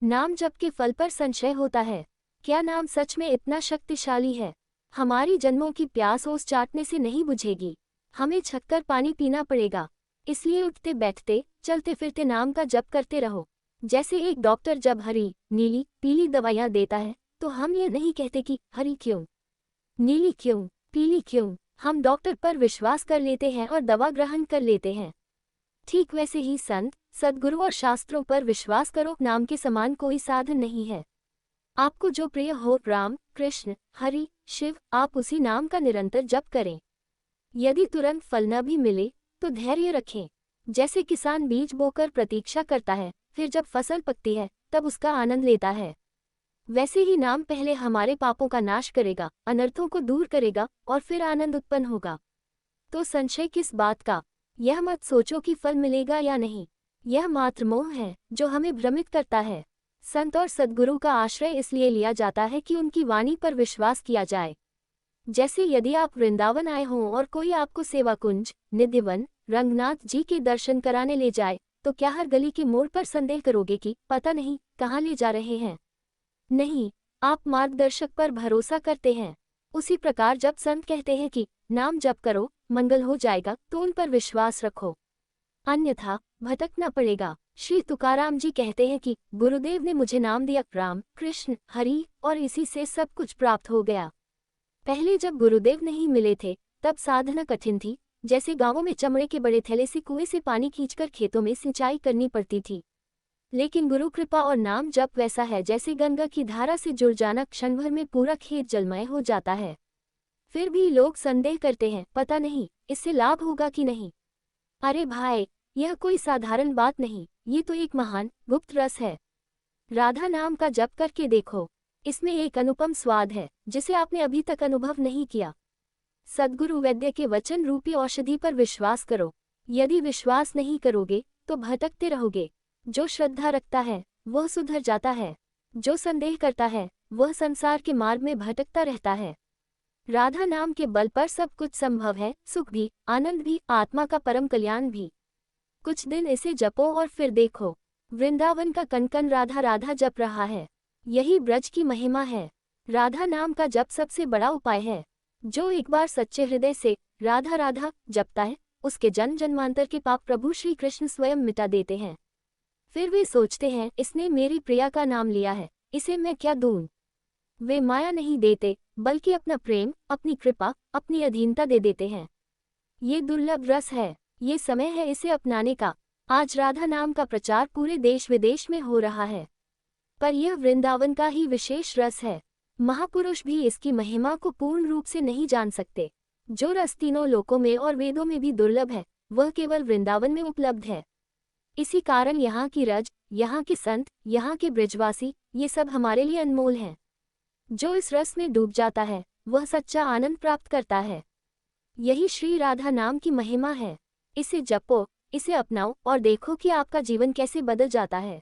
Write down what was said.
नाम जप के फल पर संशय होता है। क्या नाम सच में इतना शक्तिशाली है? हमारी जन्मों की प्यास ओस चाटने से नहीं बुझेगी, हमें छककर पानी पीना पड़ेगा। इसलिए उठते बैठते चलते फिरते नाम का जप करते रहो। जैसे एक डॉक्टर जब हरी, नीली, पीली दवाइयाँ देता है तो हम ये नहीं कहते कि हरी क्यों, नीली क्यों, पीली क्यों। हम डॉक्टर पर विश्वास कर लेते हैं और दवा ग्रहण कर लेते हैं। ठीक वैसे ही संत, सद्गुरु और शास्त्रों पर विश्वास करो। नाम के समान कोई साधन नहीं है। आपको जो प्रिय हो, राम, कृष्ण, हरि, शिव, आप उसी नाम का निरंतर जप करें। यदि तुरंत फल न भी मिले तो धैर्य रखें। जैसे किसान बीज बोकर प्रतीक्षा करता है, फिर जब फसल पकती है तब उसका आनंद लेता है, वैसे ही नाम पहले हमारे पापों का नाश करेगा, अनर्थों को दूर करेगा और फिर आनंद उत्पन्न होगा। तो संशय किस बात का? यह मत सोचो कि फल मिलेगा या नहीं। यह मात्र मोह है जो हमें भ्रमित करता है। संत और सद्गुरु का आश्रय इसलिए लिया जाता है कि उनकी वाणी पर विश्वास किया जाए। जैसे यदि आप वृंदावन आए हों और कोई आपको सेवा कुंज, निधिवन, रंगनाथ जी के दर्शन कराने ले जाए, तो क्या हर गली के मोड़ पर संदेह करोगे कि पता नहीं कहाँ ले जा रहे हैं? नहीं, आप मार्गदर्शक पर भरोसा करते हैं। उसी प्रकार जब संत कहते हैं कि नाम जप करो, मंगल हो जाएगा, तो उन पर विश्वास रखो, अन्यथा भटकना पड़ेगा। श्री तुकाराम जी कहते हैं कि गुरुदेव ने मुझे नाम दिया, राम, कृष्ण, हरि, और इसी से सब कुछ प्राप्त हो गया। पहले जब गुरुदेव नहीं मिले थे तब साधना कठिन थी। जैसे गांवों में चमड़े के बड़े थैले से कुएं से पानी खींचकर खेतों में सिंचाई करनी पड़ती थी। लेकिन गुरु कृपा और नाम जप वैसा है जैसे गंगा की धारा से जुड़ जाना, क्षण भर में पूरा खेत जलमय हो जाता है। फिर भी लोग संदेह करते हैं, पता नहीं इससे लाभ होगा कि नहीं। अरे भाई, यह कोई साधारण बात नहीं, ये तो एक महान गुप्त रस है। राधा नाम का जप करके देखो, इसमें एक अनुपम स्वाद है जिसे आपने अभी तक अनुभव नहीं किया। सद्गुरु वैद्य के वचन रूपी औषधि पर विश्वास करो। यदि विश्वास नहीं करोगे तो भटकते रहोगे। जो श्रद्धा रखता है वह सुधर जाता है, जो संदेह करता है वह संसार के मार्ग में भटकता रहता है। राधा नाम के बल पर सब कुछ संभव है, सुख भी, आनंद भी, आत्मा का परम कल्याण भी। कुछ दिन इसे जपो और फिर देखो, वृंदावन का कनकन राधा राधा जप रहा है। यही ब्रज की महिमा है। राधा नाम का जप सबसे बड़ा उपाय है। जो एक बार सच्चे हृदय से राधा राधा जपता है, उसके जन्म जन्मांतर के पाप प्रभु श्री कृष्ण स्वयं मिटा देते हैं। फिर वे सोचते हैं, इसने मेरी प्रिया का नाम लिया है, इसे मैं क्या दूं? वे माया नहीं देते, बल्कि अपना प्रेम, अपनी कृपा, अपनी अधीनता दे देते हैं। ये दुर्लभ रस है, ये समय है इसे अपनाने का। आज राधा नाम का प्रचार पूरे देश विदेश में हो रहा है, पर यह वृंदावन का ही विशेष रस है। महापुरुष भी इसकी महिमा को पूर्ण रूप से नहीं जान सकते। जो रस तीनों लोकों में और वेदों में भी दुर्लभ है, वह केवल वृंदावन में उपलब्ध है। इसी कारण यहाँ की रज, यहाँ के संत, यहाँ के ब्रजवासी, ये सब हमारे लिए अनमोल हैं। जो इस रस में डूब जाता है वह सच्चा आनंद प्राप्त करता है। यही श्री राधा नाम की महिमा है। इसे जपो, इसे अपनाओ और देखो कि आपका जीवन कैसे बदल जाता है।